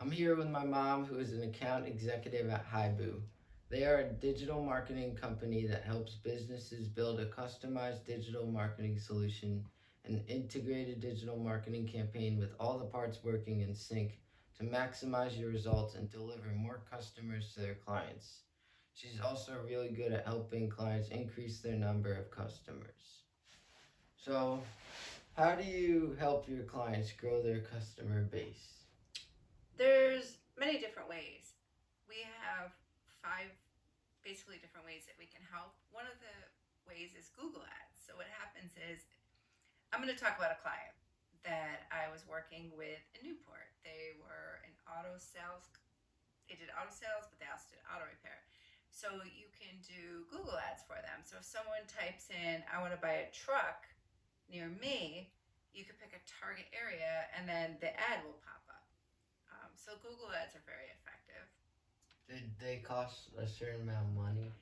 I'm here with my mom, who is an account executive at Haibu. They are a digital marketing company that helps businesses build a customized digital marketing solution, an integrated digital marketing campaign with all the parts working in sync to maximize your results and deliver more customers to their clients. She's also really good at helping clients increase their number of customers. So, how do you help your clients grow their customer base? There's many different ways. We have five basically different ways that we can help. One of the ways is Google Ads. So what happens is I'm going to talk about a client that I was working with in Newport. They were an auto sales. They did auto sales, but they also did auto repair. So you can do Google Ads for them. So if someone types in, I want to buy a truck near me, you could pick a target area and then the ad will pop up. So Google Ads are very effective. Did they cost a certain amount of money?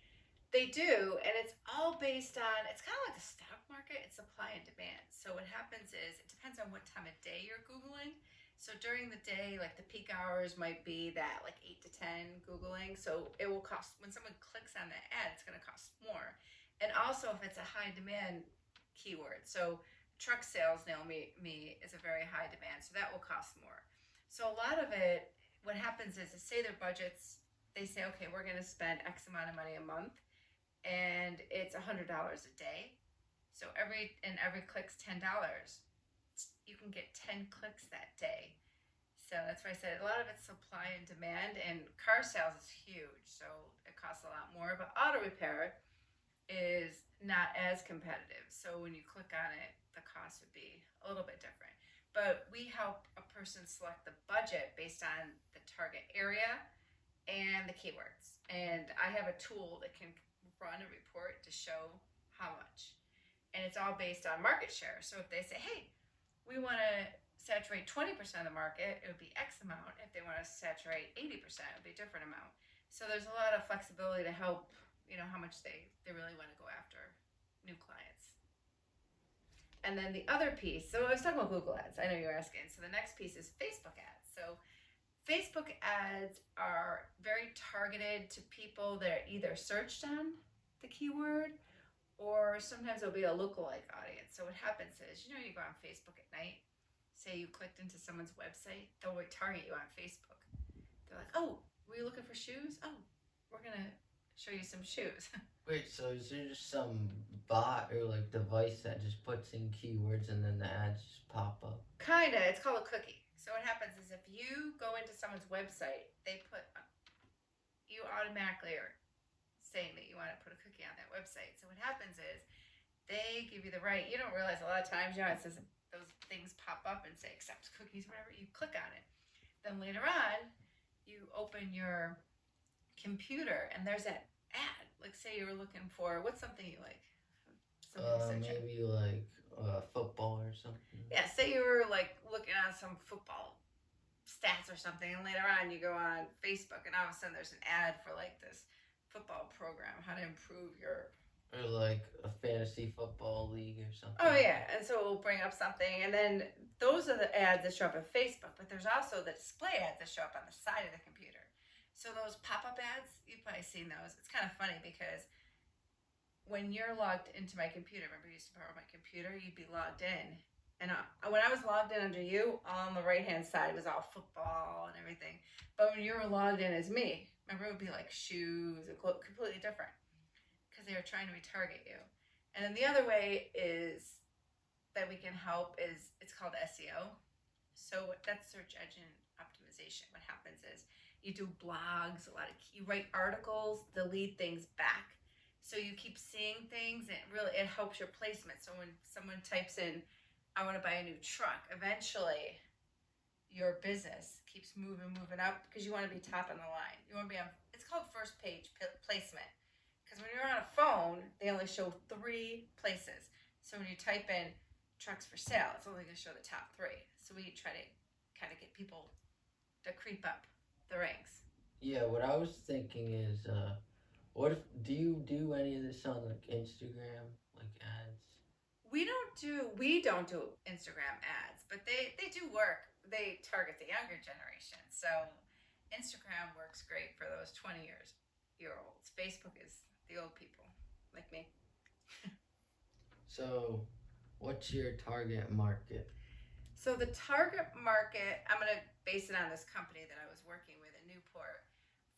They do, and it's all based on, it's kind of like the stock market, it's supply and demand. So what happens is it depends on what time of day you're Googling. So during the day, like the peak hours might be that like 8 to 10 Googling. So it will cost, when someone clicks on the ad, it's going to cost more. And also if it's a high demand keyword. So truck sales now me is a very high demand. So that will cost more. So a lot of it, what happens is say their budgets, they say, okay, we're going to spend X amount of money a month and it's $100 a day. So every click's $10. You can get 10 clicks that day. So that's why I said a lot of it's supply and demand, and car sales is huge, so it costs a lot more. But auto repair is not as competitive. So when you click on it, the cost would be a little bit different. But we help a person select the budget based on the target area and the keywords. And I have a tool that can run a report to show how much. And it's all based on market share. So if they say, hey, we want to saturate 20% of the market, it would be X amount. If they want to saturate 80%, it would be a different amount. So there's a lot of flexibility to help, how much they really want to go after new clients. And then the other piece, so I was talking about Google Ads. I know you're asking. So the next piece is Facebook ads. So Facebook ads are very targeted to people that are either searched on the keyword or sometimes it'll be a lookalike audience. So what happens is, you go on Facebook at night, say you clicked into someone's website, they'll target you on Facebook. They're like, oh, were you looking for shoes? Oh, we're going to show you some shoes. Wait, so is there just some bot or like device that just puts in keywords and then the ads just pop up? Kinda. It's called a cookie. So what happens is if you go into someone's website, you automatically are saying that you want to put a cookie on that website. So what happens is they give you the right. You don't realize a lot of times, it says those things pop up and say accept cookies, whatever. You click on it. Then later on, you open your computer and there's that ad. Like say you were looking for what's something you like. Maybe like football or something. Yeah, say you were like looking on some football stats or something, and later on you go on Facebook, and all of a sudden there's an ad for like this football program, how to improve your. Or like a fantasy football league or something. Oh yeah, and so it will bring up something, and then those are the ads that show up on Facebook. But there's also the display ads that show up on the side of the computer. So those pop-up ads, you've probably seen those. It's kind of funny because when you're logged into my computer, remember I used to borrow my computer, you'd be logged in. And when I was logged in under you, on the right-hand side was all football and everything. But when you were logged in as me, remember it would be like shoes, completely different. Because they were trying to retarget you. And then the other way is that we can help is, it's called SEO. So that's search engine optimization. What happens is you do blogs, you write articles, they lead things back. So you keep seeing things, and it helps your placement. So when someone types in, I want to buy a new truck, eventually your business keeps moving up because you want to be top on the line. You want to be on, it's called first page placement. Because when you're on a phone, they only show 3 places. So when you type in trucks for sale, it's only going to show the top 3. So we try to kind of get people to creep up the ranks. Yeah, what I was thinking is, what if do you do any of this on like Instagram, like ads? We don't do Instagram ads, but they do work. they target the younger generation. So Instagram works great for those 20 year olds. Facebook is the old people like me. So, what's your target market? So the target market, I'm going to base it on this company that I was working with in Newport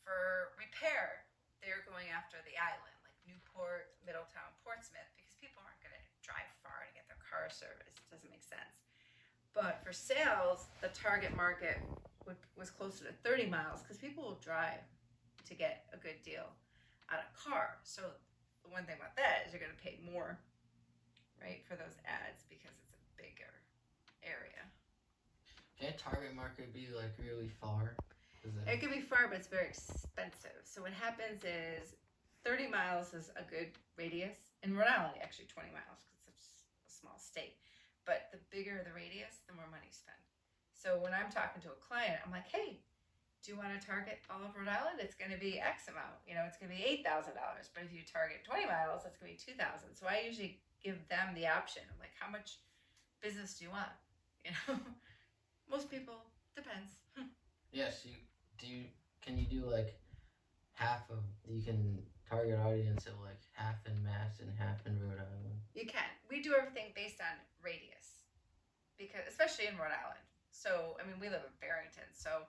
for repair. They're going after the island, like Newport, Middletown, Portsmouth, because people aren't going to drive far to get their car serviced. It doesn't make sense. But for sales, the target market was closer to 30 miles because people will drive to get a good deal on a car. So the one thing about that is you're going to pay more, right, for those ads because it's a bigger area. Can a target market be like really far? It can be far, but it's very expensive. So what happens is 30 miles is a good radius. In Rhode Island, actually 20 miles because it's a small state. But the bigger the radius, the more money you spend. So when I'm talking to a client, I'm like, hey, do you want to target all of Rhode Island? It's going to be X amount. It's going to be $8,000. But if you target 20 miles, it's going to be $2,000. So I usually give them the option. I'm like, how much business do you want? Most people, depends. Yes, can you do like you can target audience of like half in Mass and half in Rhode Island? You can. We do everything based on radius, because especially in Rhode Island. So, we live in Barrington, so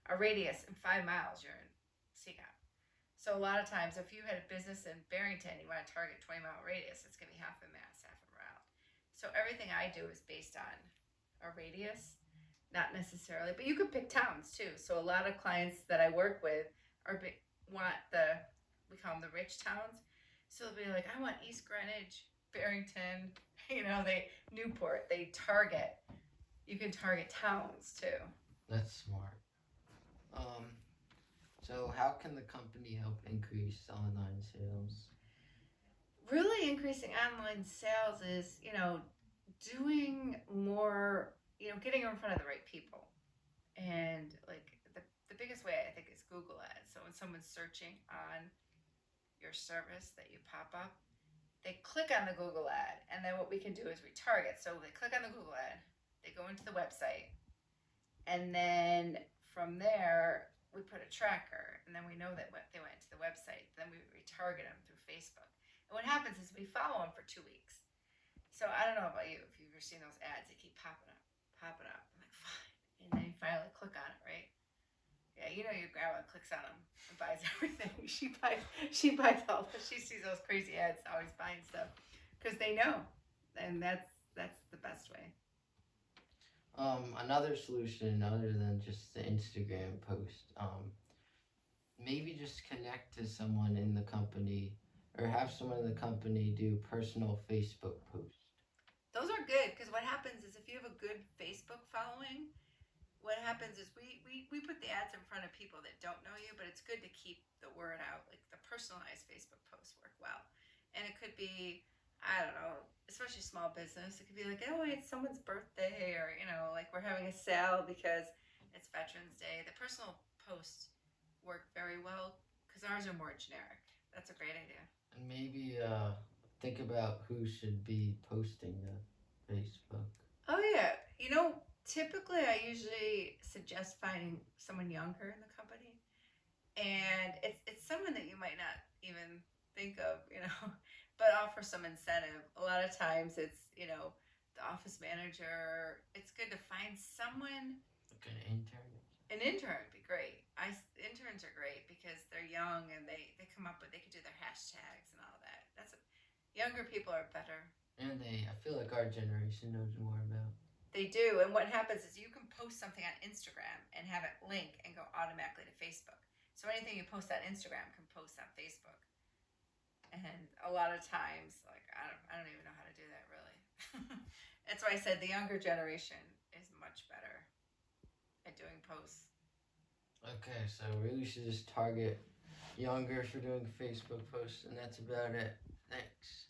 a radius in 5 miles, you're in Seacon. So a lot of times, if you had a business in Barrington, you want to target 20-mile radius, it's going to be half in Mass, half in Rhode Island. So everything I do is based on a radius, not necessarily, but you could pick towns too. So a lot of clients that I work with want we call them the rich towns. So they'll be like, I want East Greenwich, Barrington, Newport. You can target towns too. That's smart. So how can the company help increase online sales? Really increasing online sales is, doing more, getting in front of the right people. And like the biggest way I think is Google Ads. So when someone's searching on your service that you pop up, they click on the Google ad, and then what we can do is retarget. So they click on the Google ad, they go into the website, and then from there we put a tracker, and then we know that they went to the website. Then we retarget them through Facebook. And what happens is we follow them for 2 weeks. So I don't know about you, if you've ever seen those ads, they keep popping up. I'm like, fine. And then you finally click on it, right? Yeah, your grandma clicks on them and buys everything. She buys all. She sees those crazy ads, always buying stuff, because they know, and that's the best way. Another solution other than just the Instagram post, maybe just connect to someone in the company or have someone in the company do personal Facebook posts. Those are good because what happens is if you have a good Facebook following, what happens is we put the ads in front of people that don't know you, but it's good to keep the word out. Like the personalized Facebook posts work well. And it could be, I don't know, especially small business. It could be like, oh, it's someone's birthday, or, like we're having a sale because it's Veterans Day. The personal posts work very well because ours are more generic. That's a great idea. And maybe think about who should be posting the Facebook. Oh, yeah. Typically I usually suggest finding someone younger in the company. And it's someone that you might not even think of, but offer some incentive. A lot of times it's, the office manager. It's good to find someone. Like an intern. An intern would be great. Interns are great because they're young and they could do their hashtags and all that. Younger people are better. And I feel like our generation knows more about. They do. And what happens is you can post something on Instagram and have it link and go automatically to Facebook. So anything you post on Instagram can post on Facebook. And a lot of times, like, I don't even know how to do that really. That's why I said the younger generation is much better at doing posts. Okay, so really should just target younger for doing Facebook posts, and that's about it. Thanks.